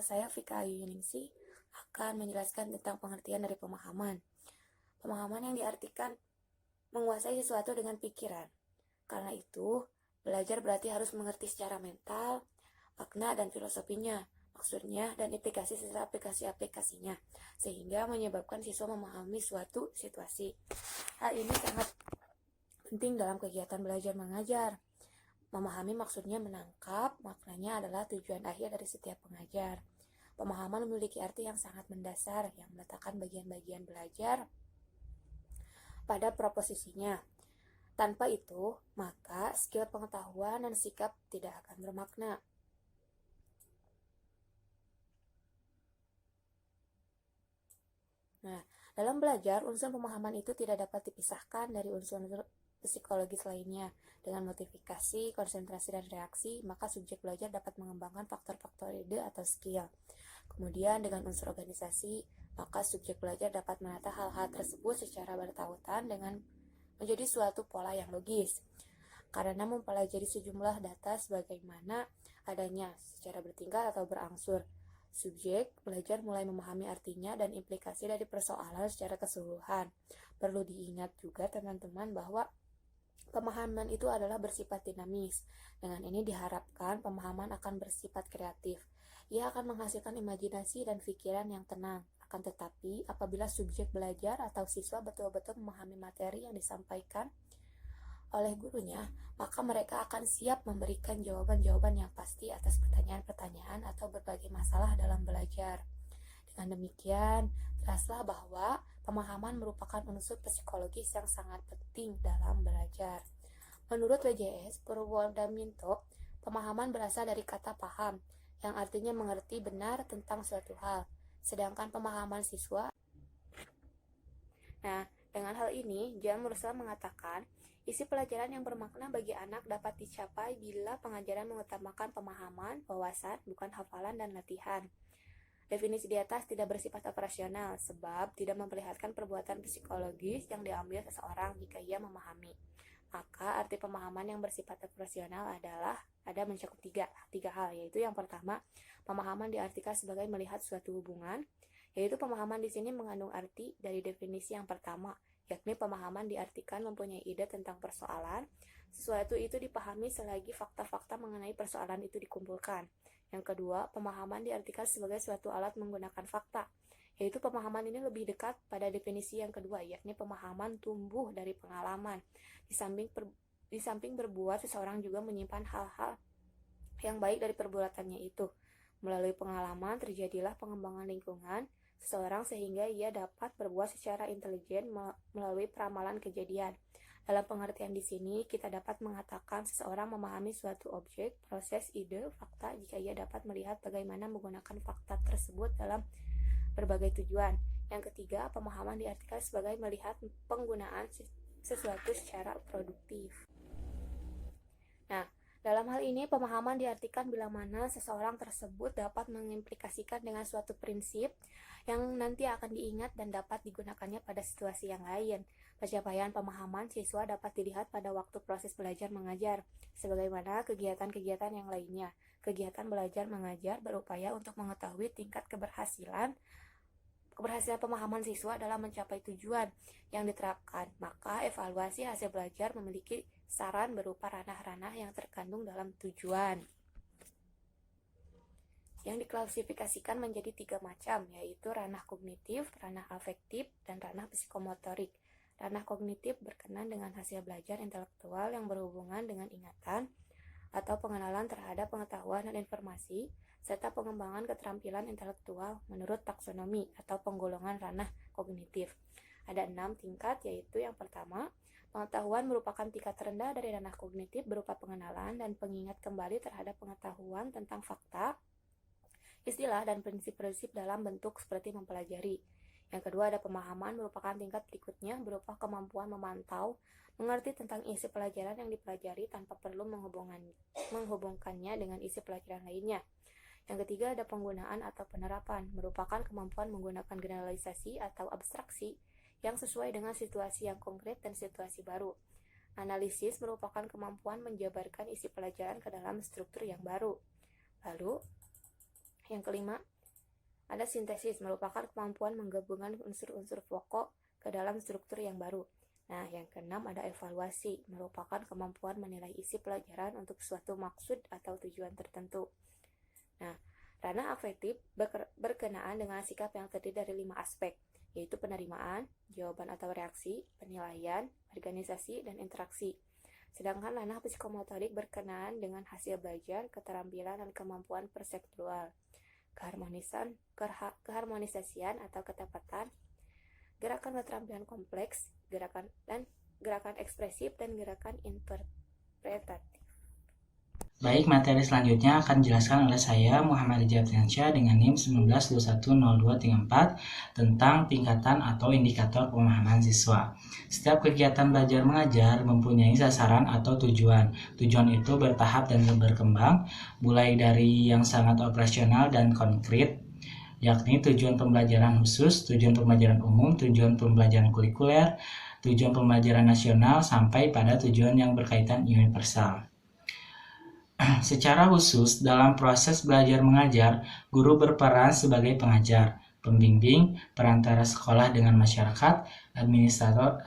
Nama saya Vika Ayu Yuningsih akan menjelaskan tentang pengertian dari pemahaman. Pemahaman yang diartikan menguasai sesuatu dengan pikiran. Karena itu, belajar berarti harus mengerti secara mental, makna dan filosofinya, maksudnya dan implikasi serta aplikasi-aplikasinya, sehingga menyebabkan siswa memahami suatu situasi. Hal ini sangat penting dalam kegiatan belajar mengajar. Memahami maksudnya menangkap, maknanya adalah tujuan akhir dari setiap pengajar. Pemahaman memiliki arti yang sangat mendasar yang meletakkan bagian-bagian belajar pada proposisinya. Tanpa itu, maka skill pengetahuan dan sikap tidak akan bermakna. Nah, dalam belajar, unsur pemahaman itu tidak dapat dipisahkan dari unsur-unsur psikologis lainnya. Dengan motivasi, konsentrasi, dan reaksi, maka subjek belajar dapat mengembangkan faktor-faktor ide atau skill. Kemudian dengan unsur organisasi, maka subjek belajar dapat menata hal-hal tersebut secara bertautan dengan menjadi suatu pola yang logis. Karena mempelajari sejumlah data sebagaimana adanya secara bertingkat atau berangsur, subjek belajar mulai memahami artinya dan implikasi dari persoalan secara keseluruhan. Perlu diingat juga teman-teman bahwa pemahaman itu adalah bersifat dinamis. Dengan ini diharapkan pemahaman akan bersifat kreatif. Ia akan menghasilkan imajinasi dan pikiran yang tenang. Akan tetapi, apabila subjek belajar atau siswa betul-betul memahami materi yang disampaikan oleh gurunya, maka mereka akan siap memberikan jawaban-jawaban yang pasti atas pertanyaan-pertanyaan atau berbagai masalah dalam belajar. Dengan demikian, jelaslah bahwa pemahaman merupakan unsur psikologis yang sangat penting dalam belajar. Menurut WJS Purwodaminto, pemahaman berasal dari kata paham, yang artinya mengerti benar tentang suatu hal. Sedangkan pemahaman siswa. Nah, dengan hal ini, Jan Mursal mengatakan, isi pelajaran yang bermakna bagi anak dapat dicapai bila pengajaran mengutamakan pemahaman, wawasan, bukan hafalan dan latihan. Definisi di atas tidak bersifat operasional, sebab tidak memperlihatkan perbuatan psikologis yang diambil seseorang jika ia memahami. Maka arti pemahaman yang bersifat operasional adalah ada mencakup tiga hal, yaitu yang pertama, pemahaman diartikan sebagai melihat suatu hubungan, yaitu pemahaman di sini mengandung arti dari definisi yang pertama, yakni pemahaman diartikan mempunyai ide tentang persoalan, sesuatu itu dipahami selagi fakta-fakta mengenai persoalan itu dikumpulkan. Yang kedua, pemahaman diartikan sebagai suatu alat menggunakan fakta, yaitu pemahaman ini lebih dekat pada definisi yang kedua, yakni pemahaman tumbuh dari pengalaman. Di samping berbuat, seseorang juga menyimpan hal-hal yang baik dari perbuatannya itu. Melalui pengalaman, terjadilah pengembangan lingkungan seseorang sehingga ia dapat berbuat secara intelijen melalui peramalan kejadian. Dalam pengertian di sini, kita dapat mengatakan seseorang memahami suatu objek, proses, ide, fakta jika ia dapat melihat bagaimana menggunakan fakta tersebut dalam berbagai tujuan. Yang ketiga, pemahaman diartikan sebagai melihat penggunaan sesuatu secara produktif. Nah, dalam hal ini, pemahaman diartikan bila mana seseorang tersebut dapat mengimplikasikan dengan suatu prinsip yang nanti akan diingat dan dapat digunakannya pada situasi yang lain. Pencapaian pemahaman siswa dapat dilihat pada waktu proses belajar mengajar, sebagaimana kegiatan-kegiatan yang lainnya. Kegiatan belajar mengajar berupaya untuk mengetahui tingkat keberhasilan pemahaman siswa dalam mencapai tujuan yang diterapkan. Maka evaluasi hasil belajar memiliki saran berupa ranah-ranah yang terkandung dalam tujuan, yang diklasifikasikan menjadi 3 macam, yaitu ranah kognitif, ranah afektif, dan ranah psikomotorik. Ranah kognitif berkenaan dengan hasil belajar intelektual yang berhubungan dengan ingatan atau pengenalan terhadap pengetahuan dan informasi, serta pengembangan keterampilan intelektual menurut taksonomi atau penggolongan ranah kognitif. Ada 6 tingkat, yaitu yang pertama, pengetahuan merupakan tingkat terendah dari ranah kognitif berupa pengenalan dan pengingat kembali terhadap pengetahuan tentang fakta, istilah, dan prinsip-prinsip dalam bentuk seperti mempelajari. Yang kedua, ada pemahaman merupakan tingkat berikutnya berupa kemampuan memantau, mengerti tentang isi pelajaran yang dipelajari tanpa perlu menghubungkannya dengan isi pelajaran lainnya. Yang ketiga, ada penggunaan atau penerapan, merupakan kemampuan menggunakan generalisasi atau abstraksi yang sesuai dengan situasi yang konkret dan situasi baru. Analisis merupakan kemampuan menjabarkan isi pelajaran ke dalam struktur yang baru. Lalu, Yang kelima, ada sintesis, merupakan kemampuan menggabungkan unsur-unsur pokok ke dalam struktur yang baru. Nah, yang keenam ada evaluasi, merupakan kemampuan menilai isi pelajaran untuk suatu maksud atau tujuan tertentu. Nah, ranah afektif berkenaan dengan sikap yang terdiri dari 5 aspek, yaitu penerimaan, jawaban atau reaksi, penilaian, organisasi, dan interaksi. Sedangkan ranah psikomotorik berkenaan dengan hasil belajar, keterampilan, dan kemampuan perseptual, keharmonisasian atau ketepatan, gerakan keterampilan kompleks, gerakan ekspresif, dan gerakan interpretatif. Baik, materi selanjutnya akan dijelaskan oleh saya, Muhammad Rijal Fiansyah, dengan NIM 19210234 tentang tingkatan atau indikator pemahaman siswa. Setiap kegiatan belajar mengajar mempunyai sasaran atau tujuan. Tujuan itu bertahap dan berkembang, mulai dari yang sangat operasional dan konkret, yakni tujuan pembelajaran khusus, tujuan pembelajaran umum, tujuan pembelajaran kulikuler, tujuan pembelajaran nasional, sampai pada tujuan yang berkaitan universal. Secara khusus, dalam proses belajar mengajar, guru berperan sebagai pengajar, pembimbing, perantara sekolah dengan masyarakat, administrator,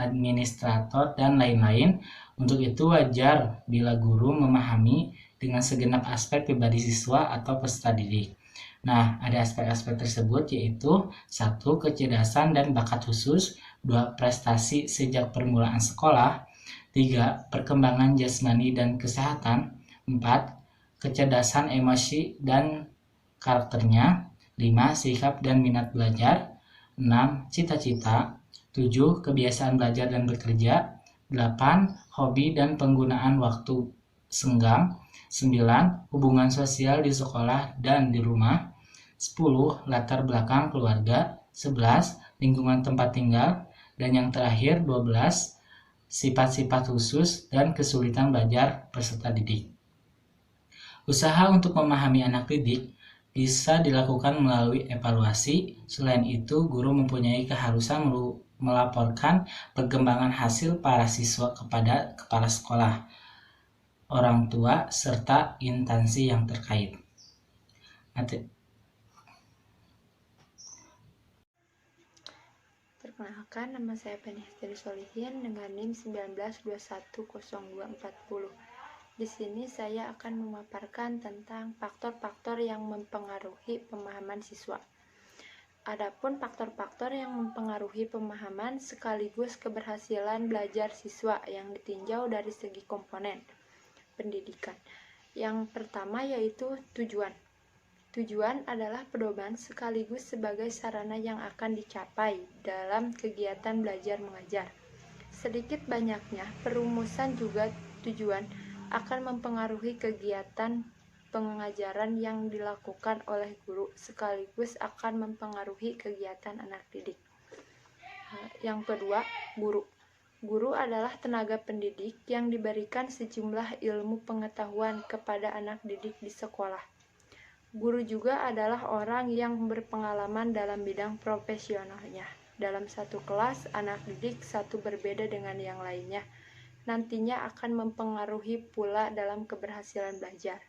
dan lain-lain. Untuk itu wajar bila guru memahami dengan segenap aspek pribadi siswa atau peserta didik. Nah, ada aspek-aspek tersebut yaitu 1. Kecerdasan dan bakat khusus, 2. Prestasi sejak permulaan sekolah, 3. Perkembangan jasmani dan kesehatan, 4. Kecerdasan emosi dan karakternya, 5. Sikap dan minat belajar, 6. Cita-cita, 7. Kebiasaan belajar dan bekerja, 8. Hobi dan penggunaan waktu senggang, 9. Hubungan sosial di sekolah dan di rumah, 10. Latar belakang keluarga, 11. Lingkungan tempat tinggal, dan yang terakhir 12. Sifat-sifat khusus dan kesulitan belajar peserta didik. Usaha untuk memahami anak didik bisa dilakukan melalui evaluasi. Selain itu, guru mempunyai keharusan melaporkan perkembangan hasil para siswa kepada kepala sekolah, orang tua, serta instansi yang terkait. Perkenalkan, nama saya Penny Hesteri Solihin dengan NIM 19210240. Di sini saya akan memaparkan tentang faktor-faktor yang mempengaruhi pemahaman siswa. Adapun faktor-faktor yang mempengaruhi pemahaman sekaligus keberhasilan belajar siswa yang ditinjau dari segi komponen pendidikan. Yang pertama yaitu tujuan. Tujuan adalah pedoman sekaligus sebagai sarana yang akan dicapai dalam kegiatan belajar mengajar. Sedikit banyaknya perumusan juga tujuan akan mempengaruhi kegiatan pengajaran yang dilakukan oleh guru sekaligus akan mempengaruhi kegiatan anak didik. Yang kedua, guru. Guru adalah tenaga pendidik yang diberikan sejumlah ilmu pengetahuan kepada anak didik di sekolah. Guru juga adalah orang yang berpengalaman dalam bidang profesionalnya. Dalam satu kelas, anak didik satu berbeda dengan yang lainnya. Nantinya akan mempengaruhi pula dalam keberhasilan belajar.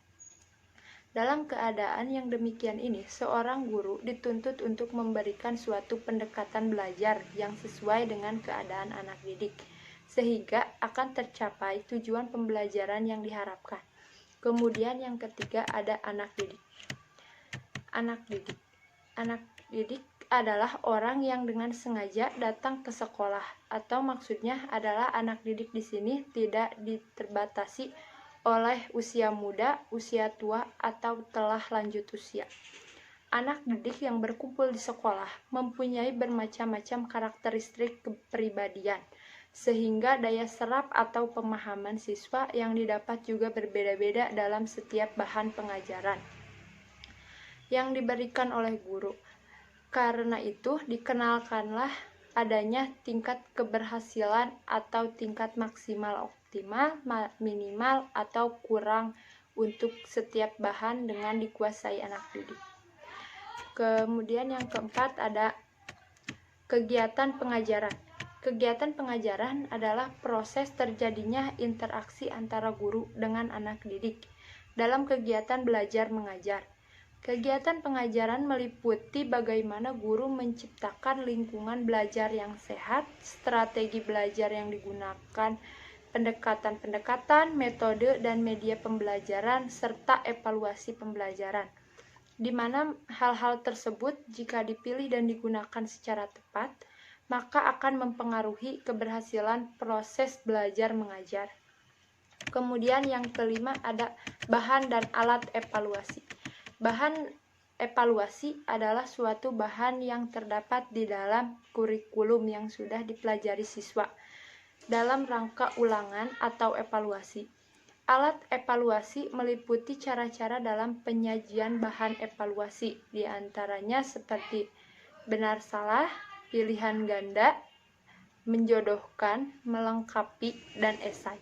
Dalam keadaan yang demikian ini, seorang guru dituntut untuk memberikan suatu pendekatan belajar yang sesuai dengan keadaan anak didik, sehingga akan tercapai tujuan pembelajaran yang diharapkan. Kemudian yang ketiga ada anak didik. Anak didik adalah orang yang dengan sengaja datang ke sekolah, atau maksudnya adalah anak didik di sini tidak terbatasi oleh usia muda, usia tua, atau telah lanjut usia. Anak didik yang berkumpul di sekolah mempunyai bermacam-macam karakteristik kepribadian, sehingga daya serap atau pemahaman siswa yang didapat juga berbeda-beda dalam setiap bahan pengajaran yang diberikan oleh guru. Karena itu, dikenalkanlah adanya tingkat keberhasilan atau tingkat maksimal, optimal, minimal, atau kurang untuk setiap bahan dengan dikuasai anak didik. Kemudian yang keempat ada kegiatan pengajaran. Kegiatan pengajaran adalah proses terjadinya interaksi antara guru dengan anak didik dalam kegiatan belajar mengajar. Kegiatan pengajaran meliputi bagaimana guru menciptakan lingkungan belajar yang sehat, strategi belajar yang digunakan, pendekatan-pendekatan, metode, dan media pembelajaran, serta evaluasi pembelajaran. Di mana hal-hal tersebut jika dipilih dan digunakan secara tepat, maka akan mempengaruhi keberhasilan proses belajar mengajar. Kemudian yang kelima ada bahan dan alat evaluasi. Bahan evaluasi adalah suatu bahan yang terdapat di dalam kurikulum yang sudah dipelajari siswa dalam rangka ulangan atau evaluasi. Alat evaluasi meliputi cara-cara dalam penyajian bahan evaluasi, di antaranya seperti benar salah, pilihan ganda, menjodohkan, melengkapi, dan esai.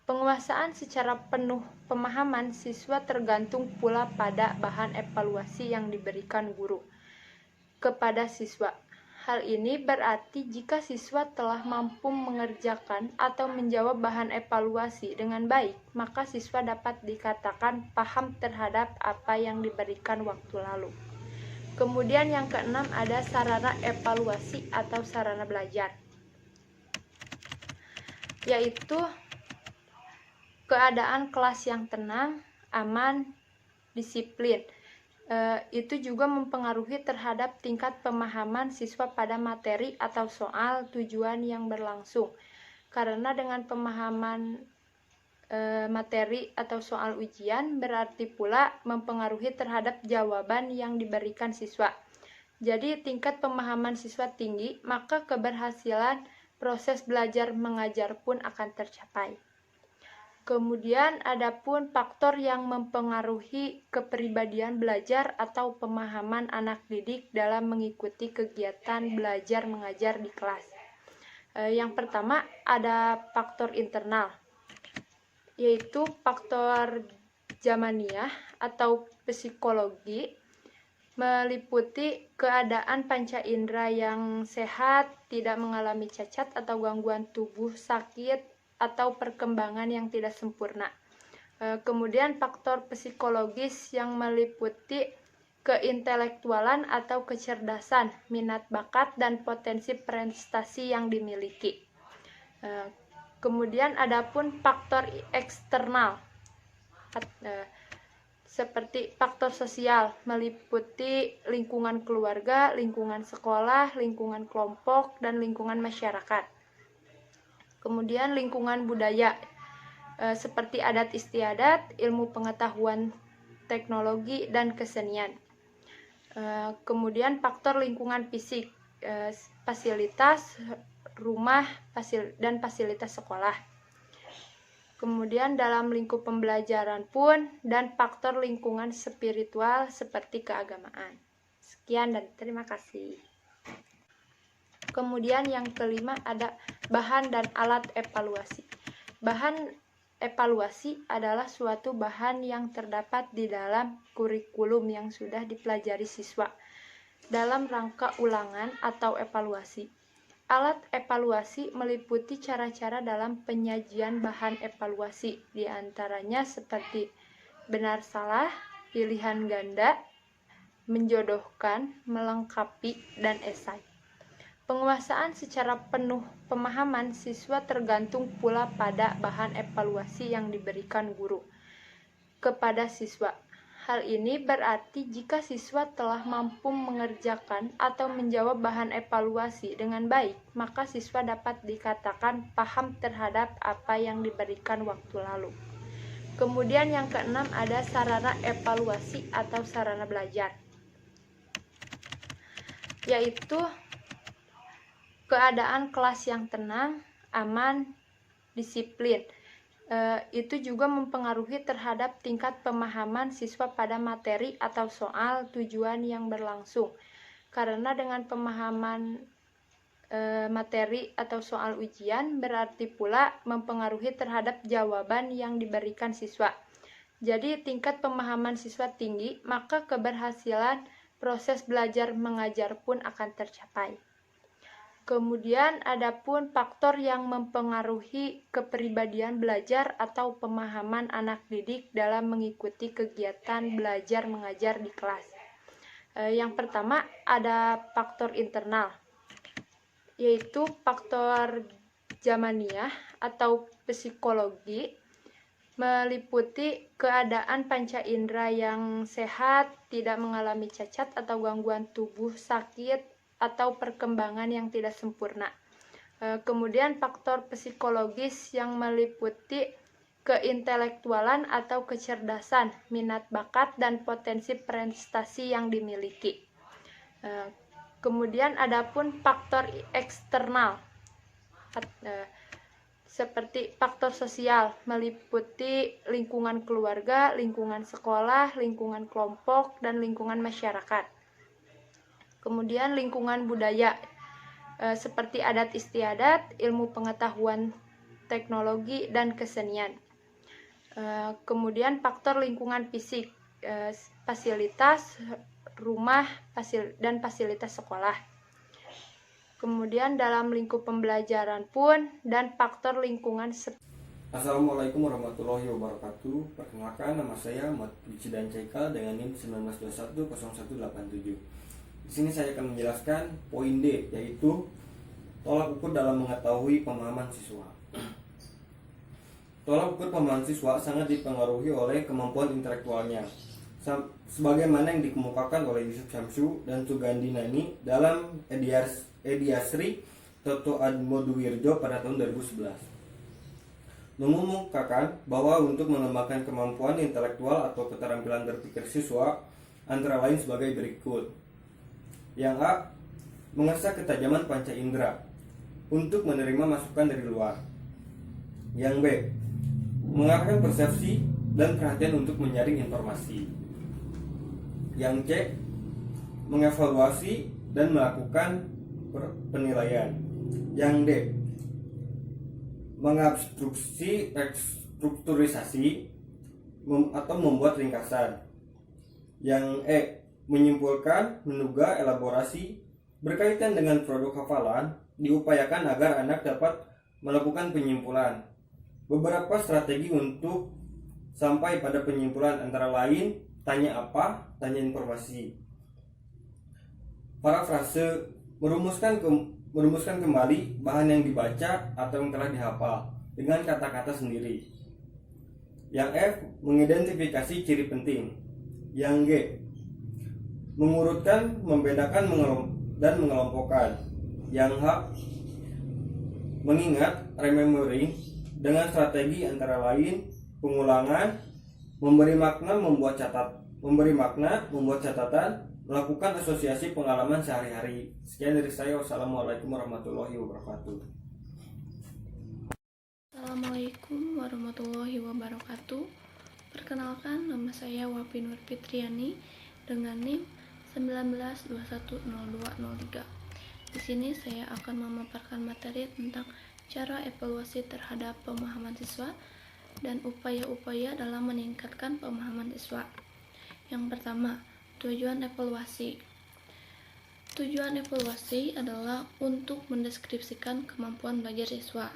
Penguasaan secara penuh pemahaman siswa tergantung pula pada bahan evaluasi yang diberikan guru kepada siswa. Hal ini berarti jika siswa telah mampu mengerjakan atau menjawab bahan evaluasi dengan baik, maka siswa dapat dikatakan paham terhadap apa yang diberikan waktu lalu. Kemudian yang keenam ada sarana evaluasi atau sarana belajar, yaitu keadaan kelas yang tenang, aman, disiplin. Itu juga mempengaruhi terhadap tingkat pemahaman siswa pada materi atau soal tujuan yang berlangsung. Karena dengan pemahaman materi atau soal ujian berarti pula mempengaruhi terhadap jawaban yang diberikan siswa. Jadi tingkat pemahaman siswa tinggi, maka keberhasilan proses belajar mengajar pun akan tercapai. Kemudian adapun faktor yang mempengaruhi kepribadian belajar atau pemahaman anak didik dalam mengikuti kegiatan belajar mengajar di kelas. Yang pertama ada faktor internal, yaitu faktor zamaniah atau psikologi, meliputi keadaan panca indera yang sehat, tidak mengalami cacat atau gangguan tubuh sakit, atau perkembangan yang tidak sempurna. Kemudian faktor psikologis yang meliputi keintelektualan atau kecerdasan, minat bakat, dan potensi prestasi yang dimiliki. Kemudian adapun faktor eksternal seperti faktor sosial, meliputi lingkungan keluarga, lingkungan sekolah, lingkungan kelompok, dan lingkungan masyarakat. Kemudian lingkungan budaya, seperti adat istiadat, ilmu pengetahuan teknologi, dan kesenian. Kemudian faktor lingkungan fisik, fasilitas rumah dan fasilitas sekolah. Kemudian dalam lingkup pembelajaran pun, dan faktor lingkungan spiritual seperti keagamaan. Sekian dan terima kasih. Kemudian yang kelima ada bahan dan alat evaluasi. Bahan evaluasi adalah suatu bahan yang terdapat di dalam kurikulum yang sudah dipelajari siswa dalam rangka ulangan atau evaluasi. Alat evaluasi meliputi cara-cara dalam penyajian bahan evaluasi, di antaranya seperti benar salah, pilihan ganda, menjodohkan, melengkapi, dan esai. Penguasaan secara penuh pemahaman siswa tergantung pula pada bahan evaluasi yang diberikan guru kepada siswa. Hal ini berarti jika siswa telah mampu mengerjakan atau menjawab bahan evaluasi dengan baik, maka siswa dapat dikatakan paham terhadap apa yang diberikan waktu lalu. Kemudian yang keenam ada sarana evaluasi atau sarana belajar, yaitu keadaan kelas yang tenang, aman, disiplin. Itu juga mempengaruhi terhadap tingkat pemahaman siswa pada materi atau soal tujuan yang berlangsung. Karena dengan pemahaman materi atau soal ujian berarti pula mempengaruhi terhadap jawaban yang diberikan siswa. Jadi tingkat pemahaman siswa tinggi, maka keberhasilan proses belajar mengajar pun akan tercapai. Kemudian adapun faktor yang mempengaruhi kepribadian belajar atau pemahaman anak didik dalam mengikuti kegiatan belajar mengajar di kelas. Yang pertama ada faktor internal, yaitu faktor zamaniah atau psikologi, meliputi keadaan panca indera yang sehat, tidak mengalami cacat atau gangguan tubuh sakit, atau perkembangan yang tidak sempurna. Kemudian faktor psikologis yang meliputi keintelektualan atau kecerdasan, minat bakat, dan potensi prestasi yang dimiliki. Kemudian adapun faktor eksternal, seperti faktor sosial, meliputi lingkungan keluarga, lingkungan sekolah, lingkungan kelompok, dan lingkungan masyarakat. Kemudian lingkungan budaya, seperti adat istiadat, ilmu pengetahuan, teknologi, dan kesenian. Kemudian faktor lingkungan fisik, fasilitas rumah dan fasilitas sekolah. Kemudian dalam lingkup pembelajaran pun dan faktor lingkungan. Assalamualaikum warahmatullahi wabarakatuh. Perkenalkan, nama saya Ahmad Wicidan Caikal dengan NIM 19210187. Di sini saya akan menjelaskan poin D, yaitu tolak ukur dalam mengetahui pemahaman siswa. Tolak ukur pemahaman siswa sangat dipengaruhi oleh kemampuan intelektualnya, sebagaimana yang dikemukakan oleh Yusuf Syamsu dan Sugandi Nani dalam Ediasri Toto Admoduwirjo pada tahun 2011. Mengumumkan bahwa untuk mengembangkan kemampuan intelektual atau keterampilan berpikir siswa antara lain sebagai berikut. Yang A, mengasah ketajaman panca indera untuk menerima masukan dari luar. Yang B, mengarahkan persepsi dan perhatian untuk menyaring informasi. Yang C, mengevaluasi dan melakukan penilaian. Yang D, mengabstruksi restrukturisasi atau membuat ringkasan. Yang E, menyimpulkan, menduga, elaborasi berkaitan dengan produk hafalan diupayakan agar anak dapat melakukan penyimpulan. Beberapa strategi untuk sampai pada penyimpulan antara lain tanya apa, tanya informasi. Parafrase, merumuskan kembali bahan yang dibaca atau yang telah dihafal dengan kata-kata sendiri. Yang F, mengidentifikasi ciri penting. Yang G, mengurutkan, membedakan, dan mengelompokkan. Yang H, mengingat, remembering, dengan strategi antara lain pengulangan, memberi makna, membuat catatan, melakukan asosiasi pengalaman sehari-hari. Sekian dari saya. Wassalamualaikum warahmatullahi wabarakatuh. Assalamualaikum warahmatullahi wabarakatuh. Perkenalkan, nama saya Wapi Nur Fitriani dengan NIM 19210203. Di sini saya akan memaparkan materi tentang cara evaluasi terhadap pemahaman siswa dan upaya-upaya dalam meningkatkan pemahaman siswa. Yang pertama, tujuan evaluasi. Tujuan evaluasi adalah untuk mendeskripsikan kemampuan belajar siswa.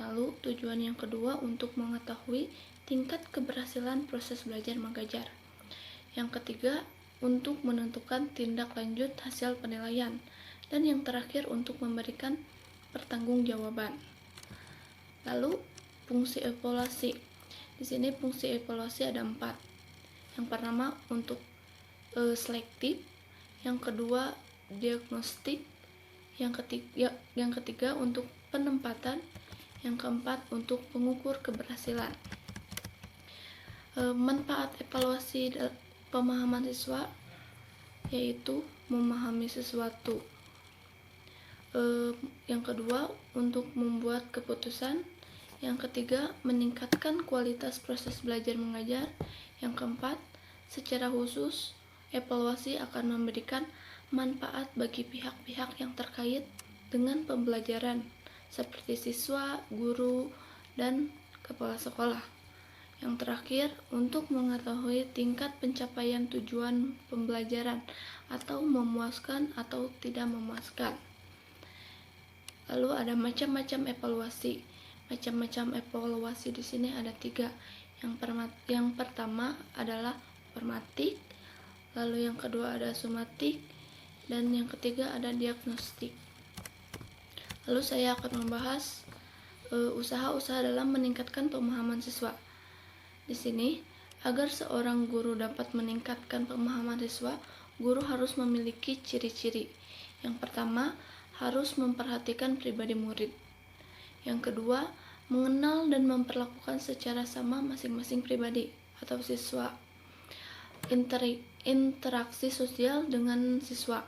Lalu, tujuan yang kedua untuk mengetahui tingkat keberhasilan proses belajar mengajar. Yang ketiga, untuk menentukan tindak lanjut hasil penilaian. Dan yang terakhir, untuk memberikan pertanggungjawaban. Lalu, fungsi evaluasi. Di sini fungsi evaluasi ada 4. Yang pertama untuk selektif, yang kedua diagnostik, yang ketiga untuk penempatan, yang keempat untuk pengukur keberhasilan. Manfaat evaluasi pemahaman siswa yaitu memahami sesuatu. Yang kedua untuk membuat keputusan. Yang ketiga meningkatkan kualitas proses belajar mengajar. Yang keempat, secara khusus evaluasi akan memberikan manfaat bagi pihak-pihak yang terkait dengan pembelajaran seperti siswa, guru, dan kepala sekolah. Yang terakhir, untuk mengetahui tingkat pencapaian tujuan pembelajaran atau memuaskan atau tidak memuaskan. Lalu ada macam-macam evaluasi. Macam-macam evaluasi di sini ada 3. Yang pertama adalah formatik, lalu yang kedua ada sumatik, dan yang ketiga ada diagnostik. Lalu saya akan membahas usaha-usaha dalam meningkatkan pemahaman siswa. Di sini, agar seorang guru dapat meningkatkan pemahaman siswa, guru harus memiliki ciri-ciri. Yang pertama, harus memperhatikan pribadi murid. Yang kedua, mengenal dan memperlakukan secara sama masing-masing pribadi atau siswa. Interaksi sosial dengan siswa.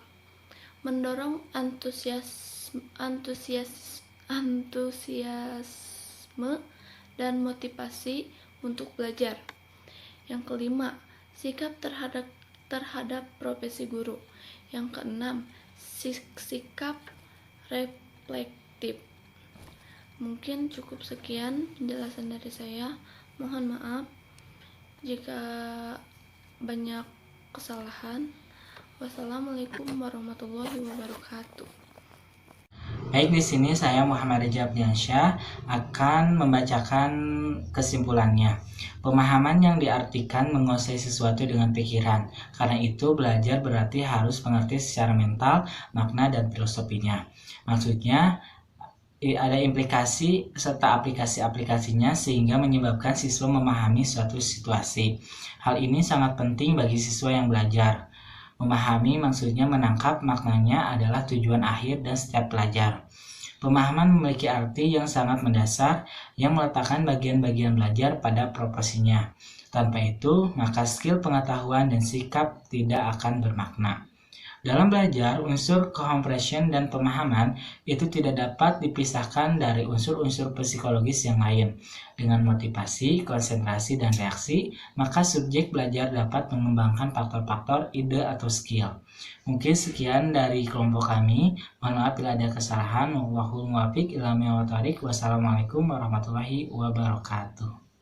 Mendorong antusiasme dan motivasi untuk belajar. Yang kelima, sikap terhadap profesi guru. Yang keenam, sikap reflektif. Mungkin cukup sekian penjelasan dari saya. Mohon maaf jika banyak kesalahan. Wassalamualaikum warahmatullahi wabarakatuh. Baik, di sini saya Muhammad Reza Abdiansyah akan membacakan kesimpulannya. Pemahaman yang diartikan menguasai sesuatu dengan pikiran. Karena itu, belajar berarti harus mengerti secara mental, makna, dan filosofinya. Maksudnya, ada implikasi serta aplikasi-aplikasinya sehingga menyebabkan siswa memahami suatu situasi. Hal ini sangat penting bagi siswa yang belajar. Memahami maksudnya menangkap maknanya adalah tujuan akhir dan setiap pelajar. Pemahaman memiliki arti yang sangat mendasar yang meletakkan bagian-bagian belajar pada proporsinya. Tanpa itu, maka skill pengetahuan dan sikap tidak akan bermakna. Dalam belajar, unsur comprehension dan pemahaman itu tidak dapat dipisahkan dari unsur-unsur psikologis yang lain. Dengan motivasi, konsentrasi, dan reaksi, maka subjek belajar dapat mengembangkan faktor-faktor ide atau skill. Mungkin sekian dari kelompok kami. Mohon maaf bila ada kesalahan. Wallahul muwaffiq ila aqwamit thoriq. Wassalamualaikum warahmatullahi wabarakatuh.